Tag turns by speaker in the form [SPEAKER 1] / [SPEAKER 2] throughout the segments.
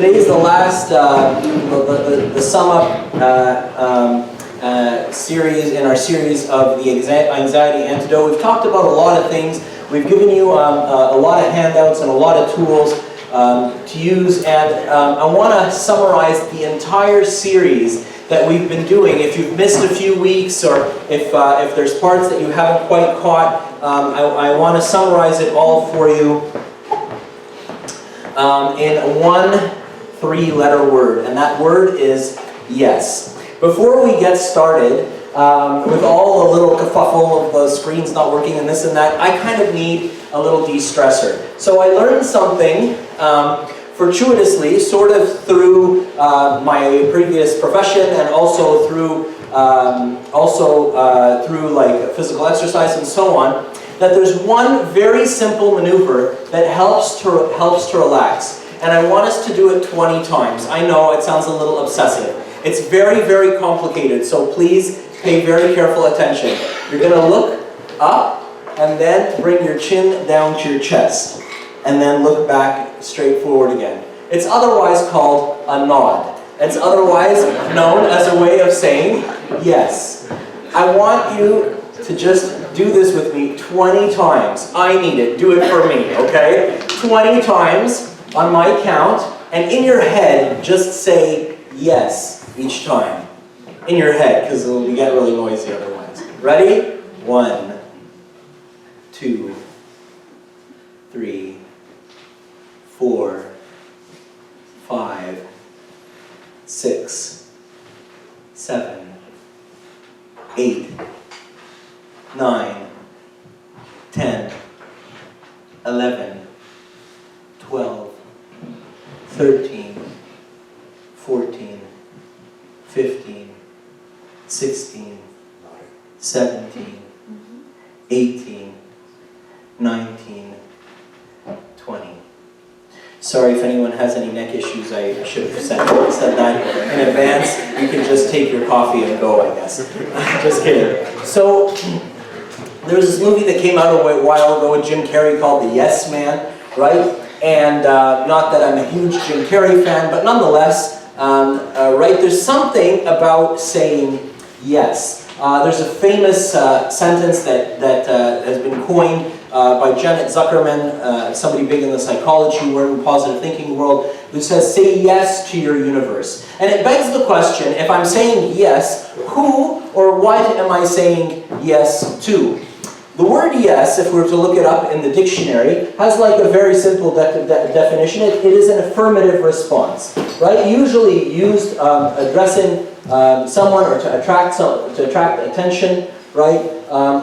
[SPEAKER 1] Today is the last, the sum up series in our series of the Anxiety Antidote. We've talked about a lot of things. We've given you a lot of handouts and a lot of tools to use, and I want to summarize the entire series that we've been doing. If you've missed a few weeks, or if there's parts that you haven't quite caught, I want to summarize it all for you in one three-letter word, and that word is yes. Before we get started, with all the little kerfuffle of the screens not working and this and that, I kind of need a little de-stressor. So I learned something fortuitously, sort of through my previous profession, and also through like physical exercise and so on, that there's one very simple maneuver that helps to relax. And I want us to do it 20 times. I know it sounds a little obsessive. It's very, very complicated, so please pay very careful attention. You're going to look up and then bring your chin down to your chest. And then look back straight forward again. It's otherwise called a nod. It's otherwise known as a way of saying yes. I want you to just do this with me 20 times. I need it. Do it for me, okay? 20 times on my count, and in your head, just say yes each time. In your head, because it'll get really noisy otherwise. Ready? 1, 2, 3, 4, 5, 6, 7, 8, 9, 10, 11, 12, 13, 14, 15, 16, 17, 18, 19, 20. Sorry if anyone has any neck issues, I should have said that in advance. You can just take your coffee and go, I guess. Just kidding. So, there was this movie that came out a while ago with Jim Carrey called The Yes Man, right? And not that I'm a huge Jim Carrey fan, but nonetheless, right, there's something about saying yes. There's a famous sentence that has been coined by Janet Zuckerman, somebody big in the psychology world, positive thinking world, who says, say yes to your universe. And it begs the question, if I'm saying yes, who or what am I saying yes to? The word yes, if we were to look it up in the dictionary, has like a very simple definition. It is an affirmative response, right? Usually used addressing someone or to attract attention, right?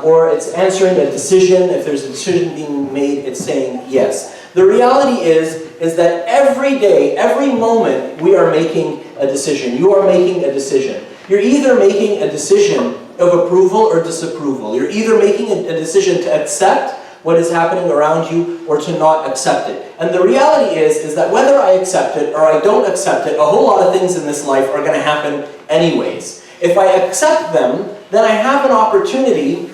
[SPEAKER 1] Or it's answering a decision. If there's a decision being made, it's saying yes. The reality is that every day, every moment, we are making a decision. You are making a decision. You're either making a decision of approval or disapproval. You're either making a decision to accept what is happening around you or to not accept it. And the reality is that whether I accept it or I don't accept it, a whole lot of things in this life are going to happen anyways. If I accept them, then I have an opportunity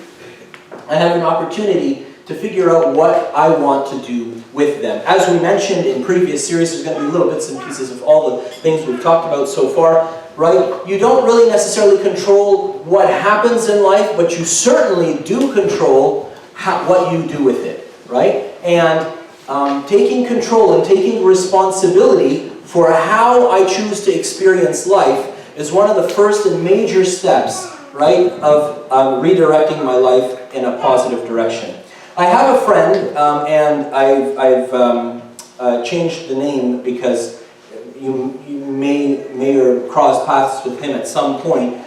[SPEAKER 1] to figure out what I want to do with them. As we mentioned in previous series, there's going to be little bits and pieces of all the things we've talked about so far. Right? You don't really necessarily control what happens in life, but you certainly do control what you do with it, right? And taking control and taking responsibility for how I choose to experience life is one of the first and major steps, right, of redirecting my life in a positive direction. I have a friend, and I've changed the name because you may or cross paths with him at some point,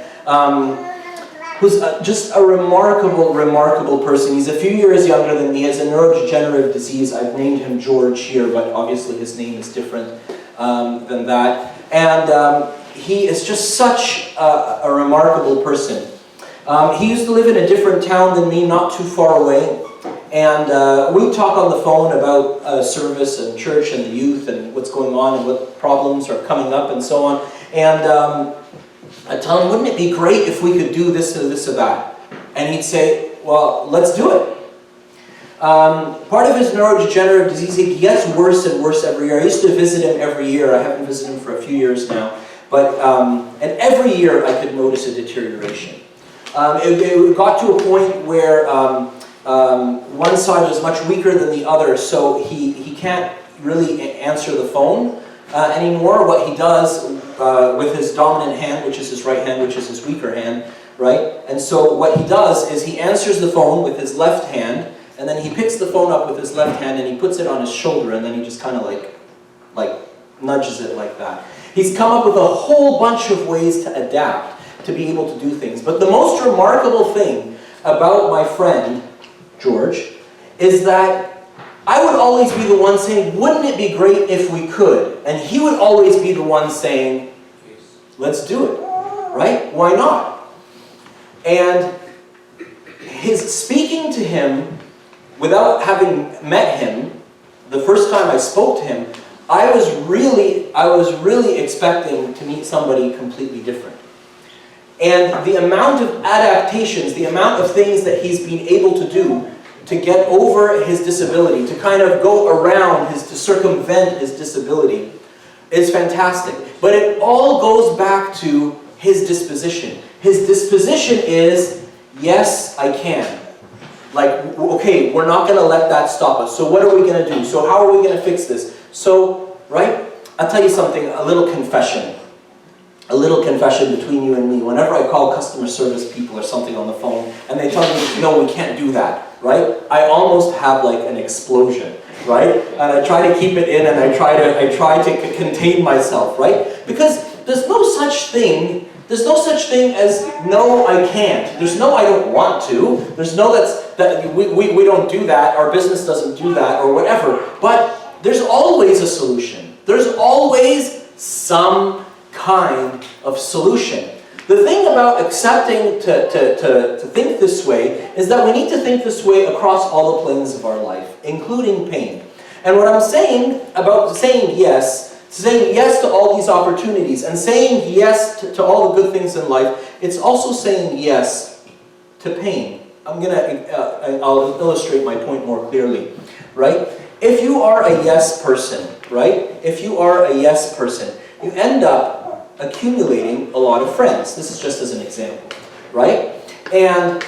[SPEAKER 1] who's just a remarkable person. He's a few years younger than me. He has a neurodegenerative disease. I've named him George here, but obviously his name is different than that. And he is just such a remarkable person. He used to live in a different town than me, not too far away. And we talk on the phone about service and church and the youth and what's going on and what problems are coming up and so on. And I tell him, wouldn't it be great if we could do this or this or that? And he'd say, well, let's do it. Part of his neurodegenerative disease, he gets worse and worse every year. I used to visit him every year. I haven't visited him for a few years now. But, and every year I could notice a deterioration. It got to a point where one side was much weaker than the other, so he can't really answer the phone anymore. What he does with his dominant hand, which is his right hand, which is his weaker hand, right? And so what he does is he answers the phone with his left hand, and then he picks the phone up with his left hand and he puts it on his shoulder, and then he just kind of like nudges it like that. He's come up with a whole bunch of ways to adapt, to be able to do things. But the most remarkable thing about my friend, George, is that I would always be the one saying, wouldn't it be great if we could? And he would always be the one saying, let's do it, right? Why not? And his speaking to him, without having met him, the first time I spoke to him, I was really expecting to meet somebody completely different. And the amount of adaptations, the amount of things that he's been able to do to get over his disability, to kind of go around to circumvent his disability, is fantastic. But it all goes back to his disposition. His disposition is, yes, I can. Like, okay, we're not going to let that stop us. So what are we going to do? So how are we going to fix this? So, right, I'll tell you something, a little confession. A little confession between you and me. Whenever I call customer service people or something on the phone, and they tell me, no, we can't do that, right? I almost have like an explosion, right? And I try to keep it in, and I try to contain myself, right? Because there's no such thing as no, I can't. There's no, I don't want to. There's no, we don't do that. Our business doesn't do that, or whatever. But there's always a solution. There's always some kind of solution. The thing about accepting to think this way is that we need to think this way across all the planes of our life, including pain. And what I'm saying about saying yes to all these opportunities and saying yes to all the good things in life, it's also saying yes to pain. I'll illustrate my point more clearly, right? If you are a yes person, right? If you are a yes person, you end up accumulating a lot of friends. This is just as an example, right? And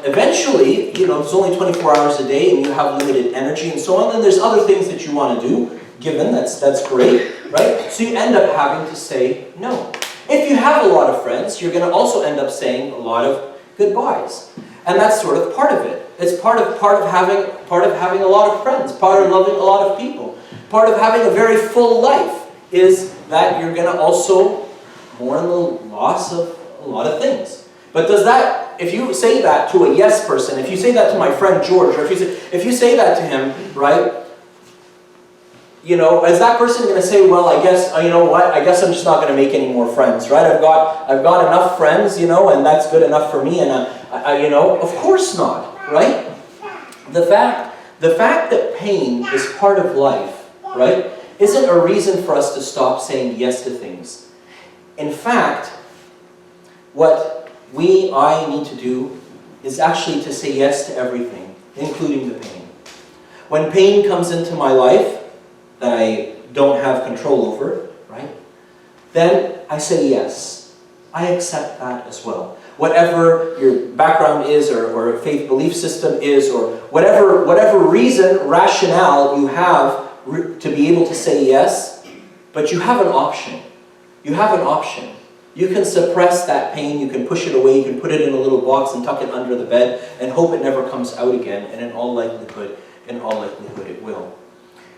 [SPEAKER 1] eventually, you know, there's only 24 hours a day and you have limited energy and so on, and there's other things that you want to do, given that's great, right? So you end up having to say no. If you have a lot of friends, you're going to also end up saying a lot of goodbyes. And that's sort of part of it. It's part of having a lot of friends, part of loving a lot of people. Part of having a very full life is that you're going to also mourn the loss of a lot of things. But does that, if you say that to a yes person, if you say that to my friend George, or if you say that to him, right, you know, is that person going to say, well, I guess, you know what, I guess I'm just not going to make any more friends, right? I've got enough friends, you know, and that's good enough for me, and you know, of course not, right? The fact that pain is part of life, right, isn't a reason for us to stop saying yes to things. In fact, what I need to do is actually to say yes to everything, including the pain. When pain comes into my life that I don't have control over, right, then I say yes. I accept that as well. Whatever your background is, or faith belief system is, or whatever reason, rationale you have to be able to say yes, but you have an option. You have an option. You can suppress that pain, you can push it away, you can put it in a little box and tuck it under the bed and hope it never comes out again, and in all likelihood it will.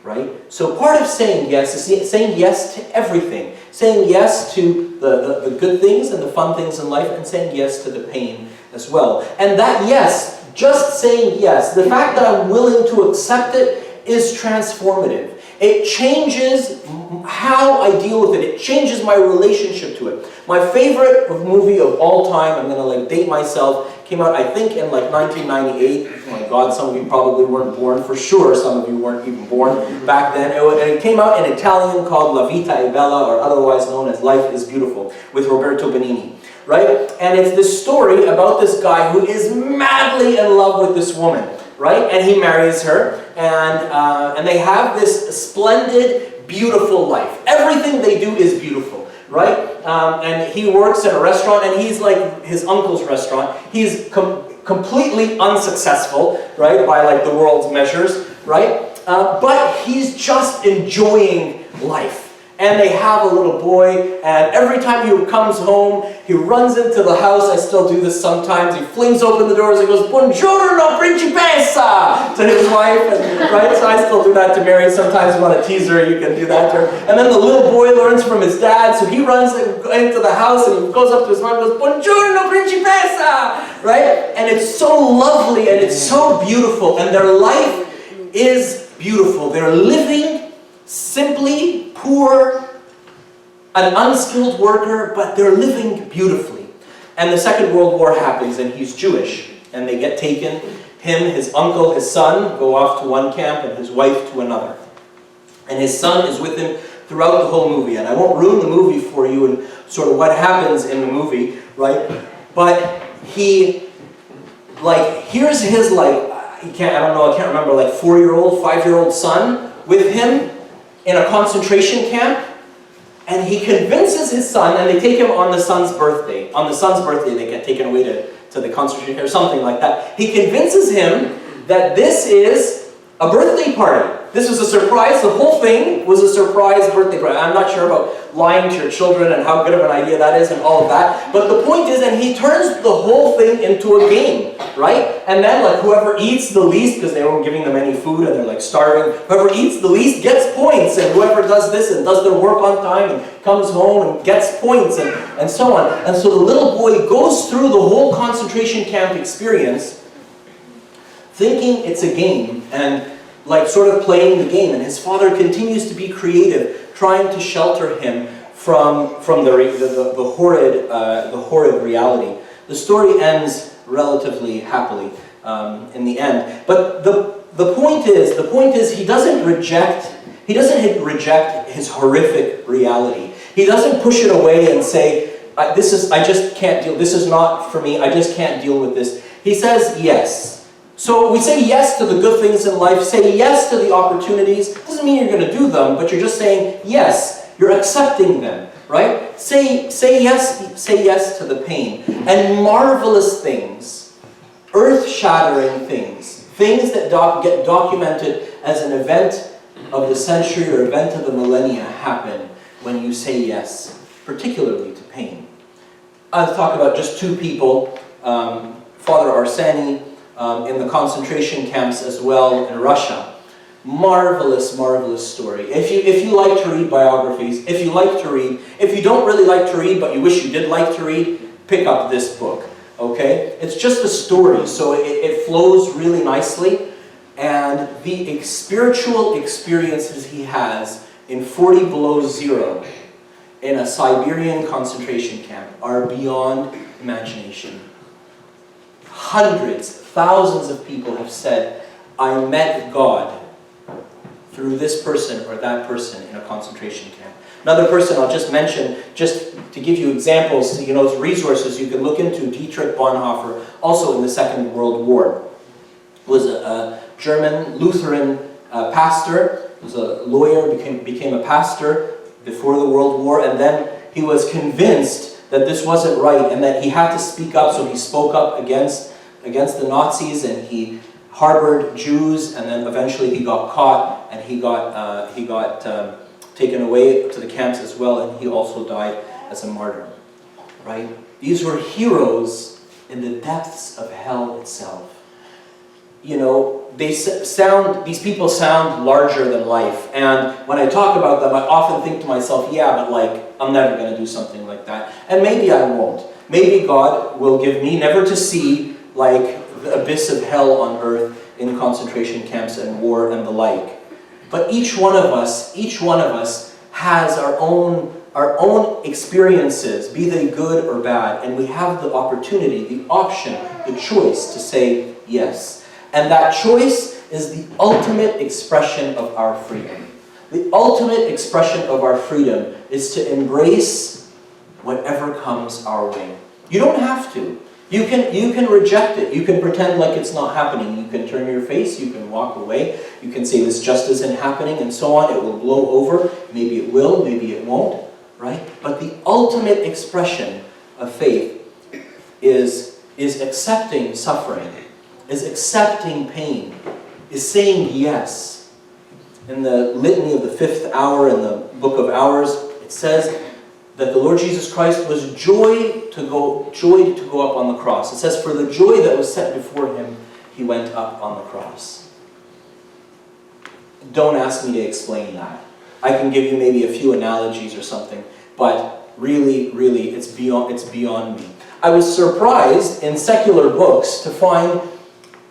[SPEAKER 1] Right? So part of saying yes is saying yes to everything. Saying yes to the good things and the fun things in life, and saying yes to the pain as well. And that yes, just saying yes, the fact that I'm willing to accept it, is transformative. It changes how I deal with it. It changes my relationship to it. My favorite movie of all time, I'm going to date myself, came out I think in 1998. Oh my God, some of you probably weren't born. For sure, some of you weren't even born back then. It came out in Italian, called La Vita è Bella, or otherwise known as Life is Beautiful, with Roberto Benigni. Right? And it's this story about this guy who is madly in love with this woman. right? And he marries her, and they have this splendid, beautiful life. Everything they do is beautiful, right? And he works in a restaurant, and he's like his uncle's restaurant. He's completely unsuccessful, right, by like the world's measures, right? But he's just enjoying life. And they have a little boy, and every time he comes home, he runs into the house. I still do this sometimes. He flings open the doors and goes, "Buongiorno, principessa!" to his wife, and, right? So I still do that to Mary. Sometimes you want to tease her, you can do that to her. And then the little boy learns from his dad, so he runs into the house, and he goes up to his mom and goes, "Buongiorno, principessa!" Right? And it's so lovely, and it's so beautiful, and their life is beautiful. They're living simply, poor, an unskilled worker, but they're living beautifully. And the Second World War happens, and he's Jewish, and they get taken. Him, his uncle, his son go off to one camp, and his wife to another. And his son is with him throughout the whole movie. And I won't ruin the movie for you and sort of what happens in the movie, right? But he, like, here's his, like, I can't remember, like 4-year-old, 5-year-old son with him in a concentration camp, and he convinces his son, and they take him on the son's birthday. On the son's birthday, they get taken away to the concentration camp or something like that. He convinces him that this is a birthday party. This was a surprise. The whole thing was a surprise birthday party. I'm not sure about lying to your children and how good of an idea that is and all of that. But the point is, and he turns the whole thing into a game, right? And then, like, whoever eats the least, because they weren't giving them any food and they're like starving, whoever eats the least gets points, and whoever does this and does their work on time and comes home and gets points, and so on. And so the little boy goes through the whole concentration camp experience thinking it's a game, and like sort of playing the game, and his father continues to be creative, trying to shelter him from the horrid reality. The story ends relatively happily in the end, but the point is he doesn't reject his horrific reality. He doesn't push it away and say, I just can't deal. This is not for me. I just can't deal with this. He says yes. So we say yes to the good things in life, say yes to the opportunities. Doesn't mean you're going to do them, but you're just saying yes. You're accepting them, right? Say yes to the pain. And marvelous things, earth-shattering things that get documented as an event of the century or event of the millennia happen when you say yes, particularly to pain. I'll talk about just two people, Father Arseny, in the concentration camps as well in Russia. Marvelous, marvelous story. If you like to read biographies, if you don't really like to read but you wish you did like to read, pick up this book, okay? It's just a story, so it flows really nicely, and the spiritual experiences he has in 40 below zero in a Siberian concentration camp are beyond imagination. Hundreds, thousands of people have said, I met God through this person or that person in a concentration camp. Another person I'll just mention, just to give you examples, resources you can look into, Dietrich Bonhoeffer, also in the Second World War, was a German Lutheran pastor, was a lawyer, became a pastor before the World War, and then he was convinced that this wasn't right and that he had to speak up, so he spoke up against the Nazis, and he harbored Jews, and then eventually he got caught, and he got taken away to the camps as well, and he also died as a martyr, right? These were heroes in the depths of hell itself. These people sound larger than life, and when I talk about them, I often think to myself, yeah, but like, I'm never going to do something like that. And maybe I won't. Maybe God will give me never to see like the abyss of hell on earth in concentration camps and war and the like. But each one of us has our own experiences, be they good or bad, and we have the opportunity, the option, the choice to say yes. And that choice is the ultimate expression of our freedom. The ultimate expression of our freedom is to embrace whatever comes our way. You don't have to. You can reject it. You can pretend like it's not happening. You can turn your face. You can walk away. You can say this just isn't happening and so on. It will blow over. Maybe it will. Maybe it won't. Right? But the ultimate expression of faith is accepting suffering, is accepting pain, is saying yes. In the litany of the 5th hour in the book of Hours, it says that the Lord Jesus Christ was joy to go up on the cross. It says, for the joy that was set before him, he went up on the cross. Don't ask me to explain that. I can give you maybe a few analogies or something, but really, it's beyond me. I was surprised in secular books to find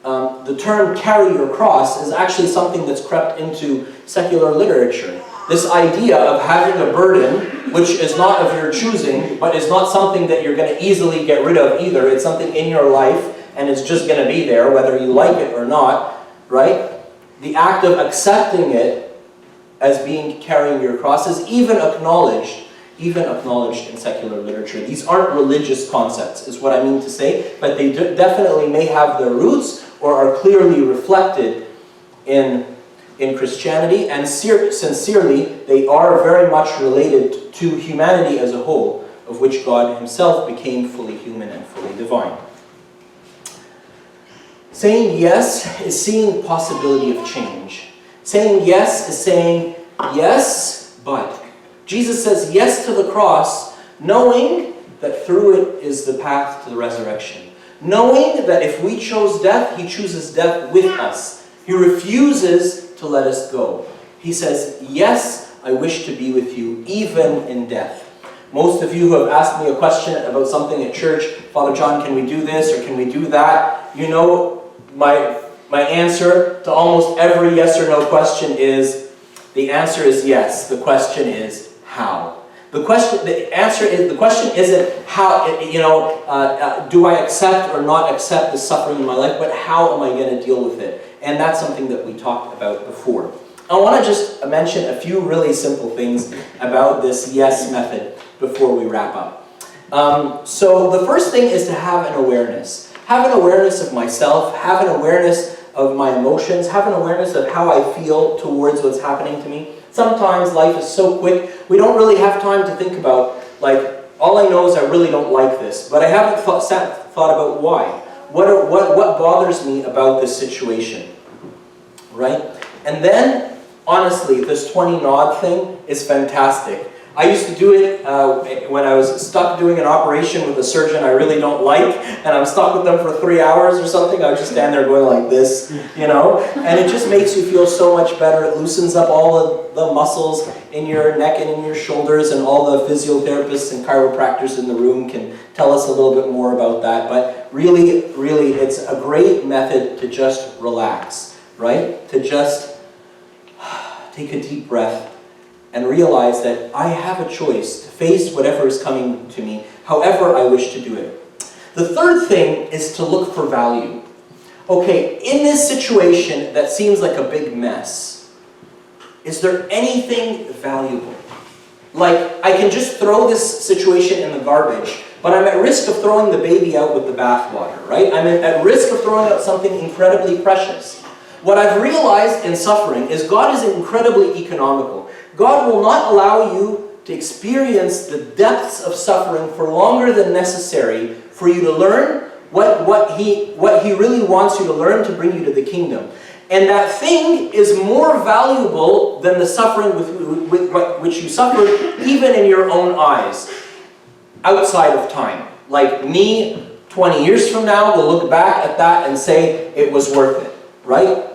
[SPEAKER 1] the term carry your cross is actually something that's crept into secular literature. This idea of having a burden, which is not of your choosing, but is not something that you're going to easily get rid of either. It's something in your life, and it's just going to be there, whether you like it or not, right? The act of accepting it as being carrying your cross is even acknowledged in secular literature. These aren't religious concepts, is what I mean to say, but they definitely may have their roots or are clearly reflected in Christianity, and sincerely, they are very much related to humanity as a whole, of which God himself became fully human and fully divine. Saying yes is seeing the possibility of change. Saying yes is saying, yes, but. Jesus says yes to the cross, knowing that through it is the path to the resurrection. Knowing that if we chose death, he chooses death with us. He refuses to let us go. He says, yes, I wish to be with you, even in death. Most of you who have asked me a question about something at church, Father John, can we do this or can we do that? You know, my answer to almost every yes or no question is, the answer is yes. The question is, how? The question isn't how, do I accept or not accept the suffering in my life, but how am I going to deal with it? And that's something that we talked about before. I want to just mention a few really simple things about this yes method before we wrap up. So the first thing is to have an awareness. Have an awareness of myself, have an awareness of my emotions, have an awareness of how I feel towards what's happening to me. Sometimes life is so quick, we don't really have time to think about, like, all I know is I really don't like this, but I haven't thought about why. What bothers me about this situation, right? And then, honestly, this 20 nod thing is fantastic. I used to do it when I was stuck doing an operation with a surgeon I really don't like, and I'm stuck with them for 3 hours or something. I would just stand there going like this, you know? And it just makes you feel so much better. It loosens up all of the muscles in your neck and in your shoulders, and all the physiotherapists and chiropractors in the room can tell us a little bit more about that. But really, it's a great method to just relax, right? To just take a deep breath and realize that I have a choice to face whatever is coming to me, however I wish to do it. The third thing is to look for value. Okay, in this situation that seems like a big mess, is there anything valuable? Like, I can just throw this situation in the garbage, but I'm at risk of throwing the baby out with the bathwater, right? I'm at risk of throwing out something incredibly precious. What I've realized in suffering is God is incredibly economical. God will not allow you to experience the depths of suffering for longer than necessary for you to learn what He really wants you to learn to bring you to the kingdom. And that thing is more valuable than the suffering with which you suffered, even in your own eyes, outside of time. Like me, 20 years from now, will look back at that and say it was worth it, right?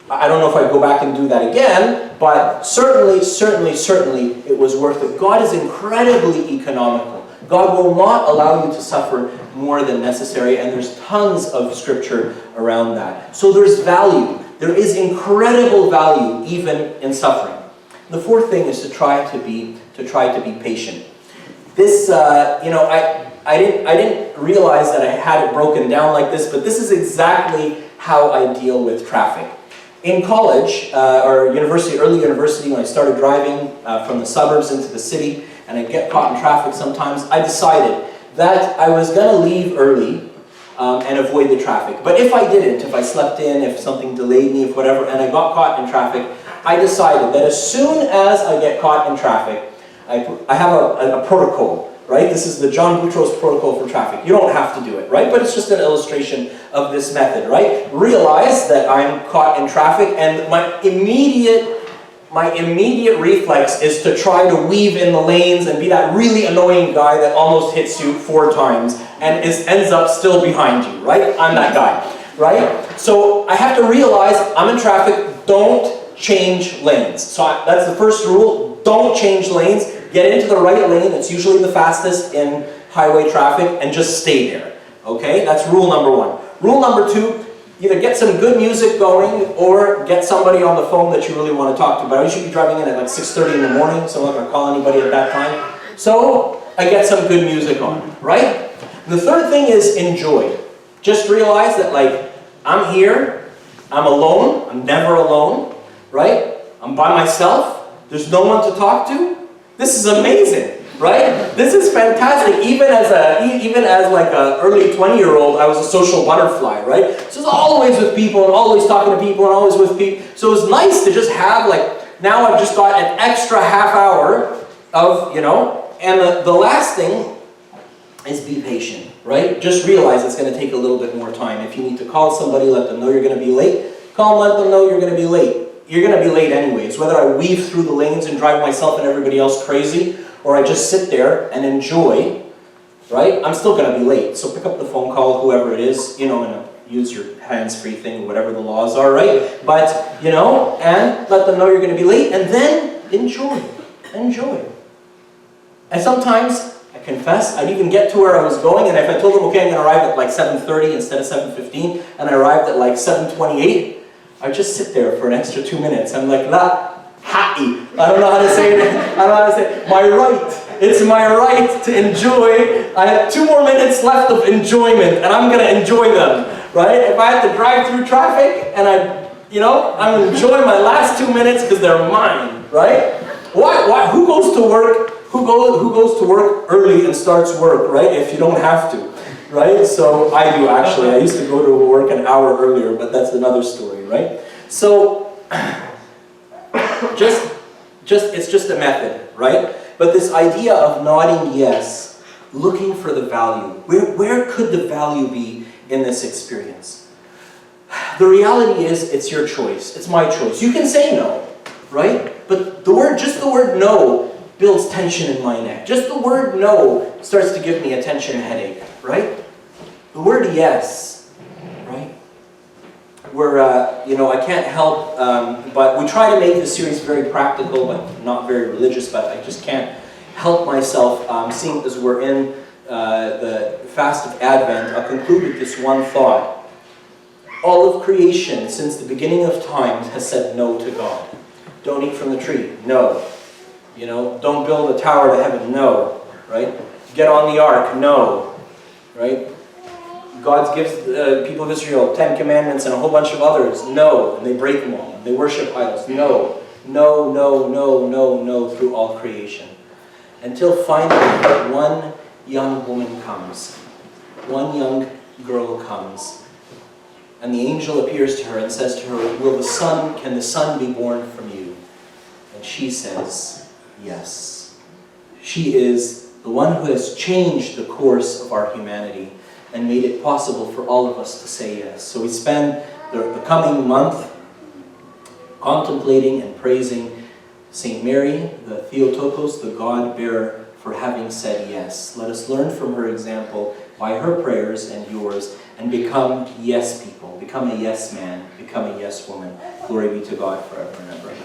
[SPEAKER 1] I don't know if I'd go back and do that again, but certainly it was worth it. God is incredibly economical. God will not allow you to suffer more than necessary, and there's tons of scripture around that. So there's value. There is incredible value even in suffering. The fourth thing is to try to be patient. This, I didn't realize that I had it broken down like this, but this is exactly how I deal with traffic. In college, or early university, when I started driving from the suburbs into the city, and I'd get caught in traffic sometimes, I decided that I was going to leave early and avoid the traffic. But if I didn't, if I slept in, if something delayed me, if whatever, and I got caught in traffic, I decided that as soon as I get caught in traffic, I have a protocol, right? This is the John Boutros protocol for traffic. You don't have to do it, right? But it's just an illustration of this method, right? Realize that I'm caught in traffic, and my immediate reflex is to try to weave in the lanes and be that really annoying guy that almost hits you 4 times and ends up still behind you, right? I'm that guy, right? So I have to realize I'm in traffic, don't change lanes. So that's the first rule, don't change lanes. Get into the right lane, it's usually the fastest in highway traffic, and just stay there, okay? That's rule number 1. Rule number 2, either get some good music going or get somebody on the phone that you really want to talk to. But I usually be driving in at like 6:30 in the morning, so I'm not going to call anybody at that time. So I get some good music on, right? The third thing is enjoy. Just realize that, like, I'm here, I'm alone, I'm never alone, right? I'm by myself, there's no one to talk to. This is amazing, right? This is fantastic. Even as like an early 20-year-old, I was a social butterfly, right? So I was always with people and always talking to people and always with people. So it was nice to just have, like, now I've just got an extra half hour of, you know, and the last thing is be patient, right? Just realize it's going to take a little bit more time. If you need to call somebody, let them know you're going to be late. Call them, let them know you're going to be late. You're going to be late anyways, whether I weave through the lanes and drive myself and everybody else crazy, or I just sit there and enjoy, right? I'm still going to be late. So pick up the phone call, whoever it is, you know, and use your hands-free thing, whatever the laws are, right? But, you know, and let them know you're going to be late, and then enjoy. Enjoy. And sometimes, I confess, I'd even get to where I was going, and if I told them, okay, I'm going to arrive at like 7:30 instead of 7:15, and I arrived at like 7:28, I'd just sit there for an extra 2 minutes. I'm like, la, happy. I don't know how to say it. I don't know how to say it. My right. It's my right to enjoy. I have 2 more minutes left of enjoyment, and I'm going to enjoy them, right? If I had to drive through traffic, and I'm going to enjoy my last 2 minutes because they're mine, right? Why? Who goes to work? Who goes to work early and starts work, right? If you don't have to. Right? So I do actually. I used to go to work an hour earlier, but that's another story, right? So it's just a method, right? But this idea of nodding yes, looking for the value. Where could the value be in this experience? The reality is it's your choice. It's my choice. You can say no, right? But just the word no builds tension in my neck. Just the word no starts to give me a tension headache, right? The word yes, right? I can't help, but we try to make this series very practical, but not very religious, but I just can't help myself, seeing as we're in the fast of Advent. I'll conclude with this one thought. All of creation, since the beginning of time, has said no to God. Don't eat from the tree, no. Don't build a tower to heaven, no, right? Get on the ark, no, right? God gives the people of Israel 10 commandments and a whole bunch of others, no, and they break them all. They worship idols, no, no, no, no, no, no, through all creation. Until finally, one young woman comes, one young girl comes, and the angel appears to her and says to her, can the son be born from you? And she says, yes. She is the one who has changed the course of our humanity and made it possible for all of us to say yes. So we spend the coming month contemplating and praising St. Mary, the Theotokos, the God-bearer, for having said yes. Let us learn from her example by her prayers and yours and become yes people, become a yes man, become a yes woman. Glory be to God forever and ever. Amen.